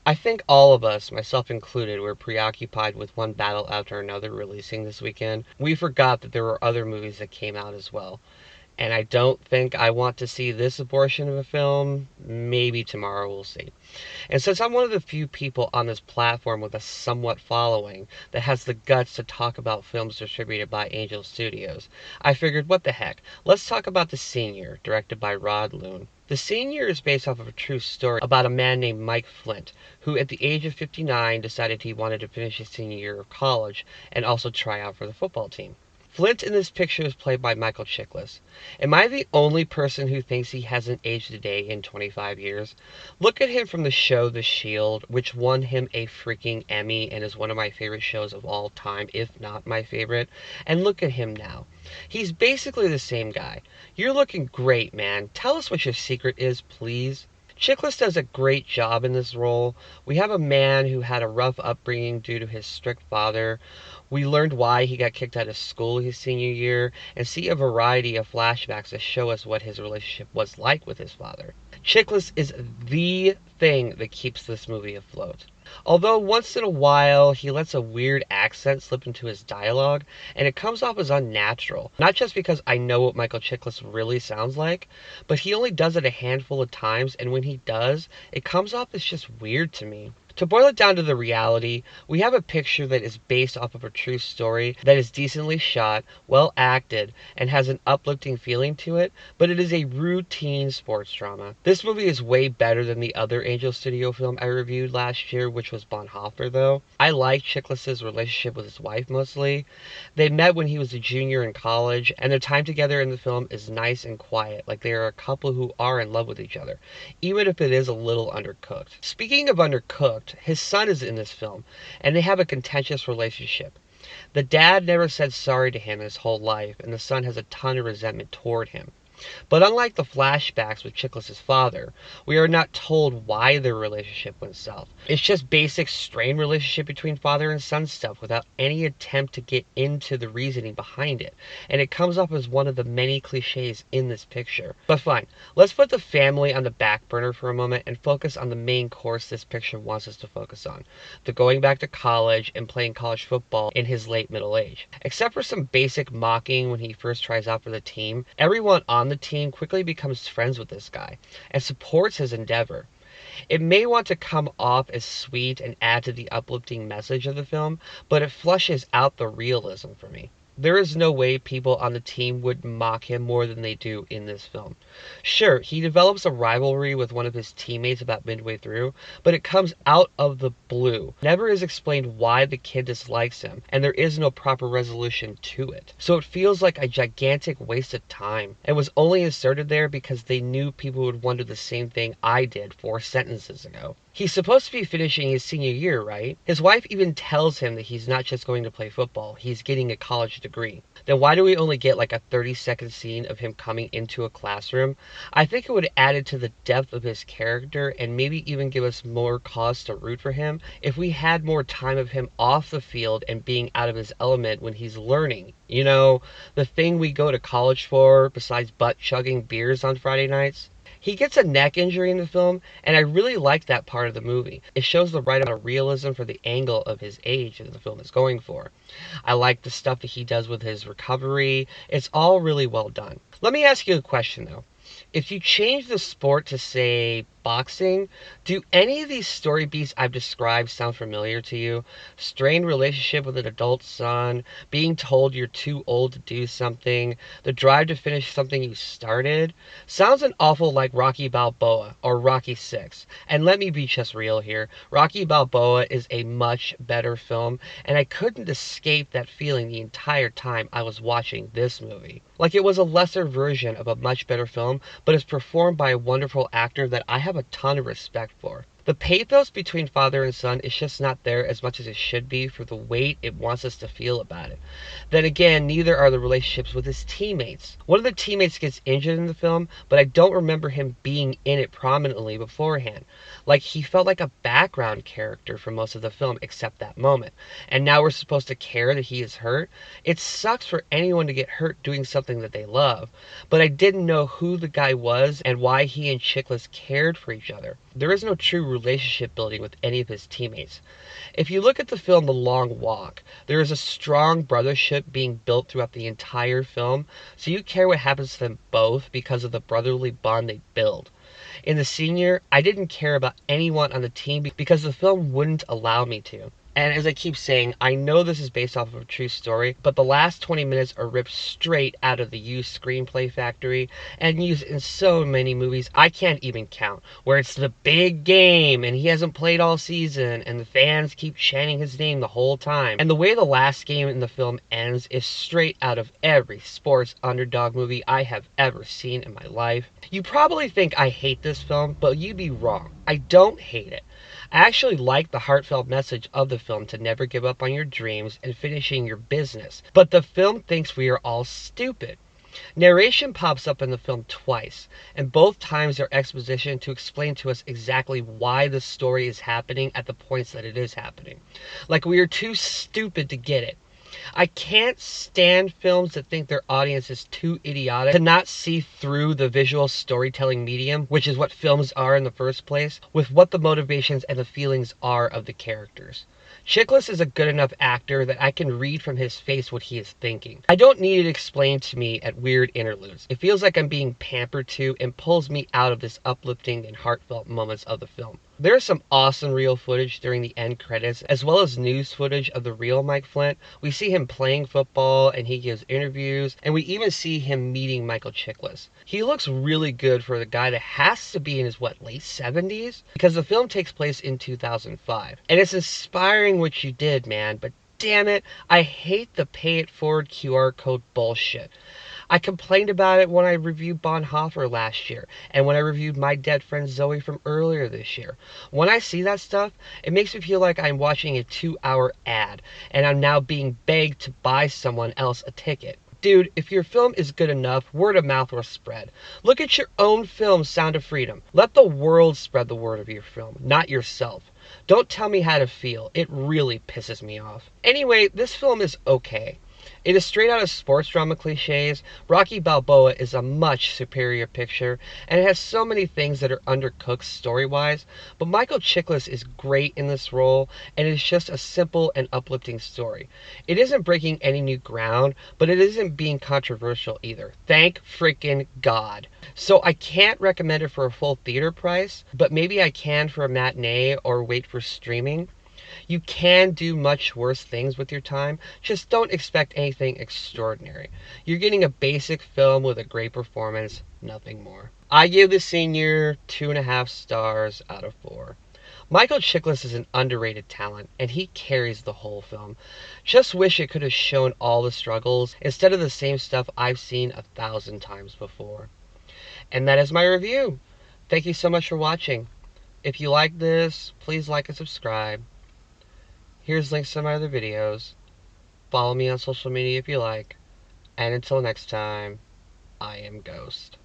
I think all of us, myself included, were preoccupied with one battle after another releasing this weekend. We forgot that there were other movies that came out as well. And I don't think I want to see this abortion of a film. Maybe tomorrow, we'll see. And since I'm one of the few people on this platform with a somewhat following that has the guts to talk about films distributed by Angel Studios, I figured, what the heck, let's talk about The Senior, directed by Rod Lurie. The Senior is based off of a true story about a man named Mike Flint, who at the age of 59 decided he wanted to finish his senior year of college and also try out for the football team. Flint in this picture is played by Michael Chiklis. Am I the only person who thinks he hasn't aged a day in 25 years? Look at him from the show The Shield, which won him a freaking Emmy and is one of my favorite shows of all time, if not my favorite. And look at him now. He's basically the same guy. You're looking great, man. Tell us what your secret is, please. Chiklis does a great job in this role. We have a man who had a rough upbringing due to his strict father. We learned why he got kicked out of school his senior year, and see a variety of flashbacks that show us what his relationship was like with his father. Chiklis is the thing that keeps this movie afloat. Although once in a while he lets a weird accent slip into his dialogue, and it comes off as unnatural. Not just because I know what Michael Chiklis really sounds like, but he only does it a handful of times, and when he does, it comes off as just weird to me. To boil it down to the reality, we have a picture that is based off of a true story that is decently shot, well acted, and has an uplifting feeling to it, but it is a routine sports drama. This movie is way better than the other Angel Studio film I reviewed last year, which was Bonhoeffer, though. I like Chiklis' relationship with his wife mostly. They met when he was a junior in college, and their time together in the film is nice and quiet, like they are a couple who are in love with each other, even if it is a little undercooked. Speaking of undercooked, his son is in this film, and they have a contentious relationship. The dad never said sorry to him his whole life, and the son has a ton of resentment toward him. But unlike the flashbacks with Chiklis' father, we are not told why their relationship went south. It's just basic strained relationship between father and son stuff without any attempt to get into the reasoning behind it. And it comes up as one of the many cliches in this picture. But fine, let's put the family on the back burner for a moment and focus on the main course this picture wants us to focus on. The going back to college and playing college football in his late middle age. Except for some basic mocking when he first tries out for the team, everyone on the team quickly becomes friends with this guy and supports his endeavor. It may want to come off as sweet and add to the uplifting message of the film, but it flushes out the realism for me. There is no way people on the team would mock him more than they do in this film. Sure, he develops a rivalry with one of his teammates about midway through, but it comes out of the blue. Never is explained why the kid dislikes him, and there is no proper resolution to it. So it feels like a gigantic waste of time, and was only inserted there because they knew people would wonder the same thing I did 4 sentences ago. He's supposed to be finishing his senior year, right? His wife even tells him that he's not just going to play football, he's getting a college degree. Then why do we only get like a 30-second scene of him coming into a classroom? I think it would have added to the depth of his character and maybe even give us more cause to root for him if we had more time of him off the field and being out of his element when he's learning. You know, the thing we go to college for besides butt-chugging beers on Friday nights. He gets a neck injury in the film, and I really like that part of the movie. It shows the right amount of realism for the angle of his age that the film is going for. I like the stuff that he does with his recovery. It's all really well done. Let me ask you a question, though. If you change the sport to, say, boxing, do any of these story beats I've described sound familiar to you? Strained relationship with an adult son, being told you're too old to do something, the drive to finish something you started? Sounds an awful like Rocky Balboa or Rocky 6. And let me be just real here. Rocky Balboa is a much better film, and I couldn't escape that feeling the entire time I was watching this movie. Like it was a lesser version of a much better film, but is performed by a wonderful actor that I have a ton of respect for. The pathos between father and son is just not there as much as it should be for the weight it wants us to feel about it. Then again, neither are the relationships with his teammates. One of the teammates gets injured in the film, but I don't remember him being in it prominently beforehand. Like he felt like a background character for most of the film except that moment. And now we're supposed to care that he is hurt? It sucks for anyone to get hurt doing something that they love, but I didn't know who the guy was and why he and Chiklis cared for each other. there is no true relationship building with any of his teammates. If you look at the film The Long Walk, there is a strong brothership being built throughout the entire film, so you care what happens to them both because of the brotherly bond they build. In The Senior, I didn't care about anyone on the team because the film wouldn't allow me to. And as I keep saying, I know this is based off of a true story, but the last 20 minutes are ripped straight out of the used screenplay factory and used in so many movies I can't even count, where it's the big game and he hasn't played all season and the fans keep chanting his name the whole time. And the way the last game in the film ends is straight out of every sports underdog movie I have ever seen in my life. You probably think I hate this film, but you'd be wrong. I don't hate it. I actually like the heartfelt message of the film to never give up on your dreams and finishing your business. But the film thinks we are all stupid. Narration pops up in the film twice, and both times are exposition to explain to us exactly why the story is happening at the points that it is happening. Like we are too stupid to get it. I can't stand films that think their audience is too idiotic to not see through the visual storytelling medium, which is what films are in the first place, with what the motivations and the feelings are of the characters. Chiklis is a good enough actor that I can read from his face what he is thinking. I don't need it explained to me at weird interludes. It feels like I'm being pampered to and pulls me out of this uplifting and heartfelt moments of the film. There is some awesome real footage during the end credits, as well as news footage of the real Mike Flint. We see him playing football and he gives interviews, and we even see him meeting Michael Chiklis. He looks really good for the guy that has to be in his, late 70s? Because the film takes place in 2005. And it's inspiring what you did, man, but damn it, I hate the pay it forward QR code bullshit. I complained about it when I reviewed Bonhoeffer last year, and when I reviewed My Dead Friend Zoe from earlier this year. When I see that stuff, it makes me feel like I'm watching a 2-hour ad, and I'm now being begged to buy someone else a ticket. Dude, if your film is good enough, word of mouth will spread. Look at your own film, Sound of Freedom. Let the world spread the word of your film, not yourself. Don't tell me how to feel. It really pisses me off. Anyway, this film is okay. It is straight out of sports drama cliches. Rocky Balboa is a much superior picture, and it has so many things that are undercooked story-wise, but Michael Chiklis is great in this role, and it is just a simple and uplifting story. It isn't breaking any new ground, but it isn't being controversial either. Thank freaking God. So I can't recommend it for a full theater price, but maybe I can for a matinee or wait for streaming. You can do much worse things with your time, just don't expect anything extraordinary. You're getting a basic film with a great performance, nothing more. I give The Senior 2.5 stars out of 4. Michael Chiklis is an underrated talent, and he carries the whole film. Just wish it could have shown all the struggles, instead of the same stuff I've seen 1,000 times before. And that is my review. Thank you so much for watching. If you like this, please like and subscribe. Here's links to my other videos. Follow me on social media if you like. And until next time, I am Ghost.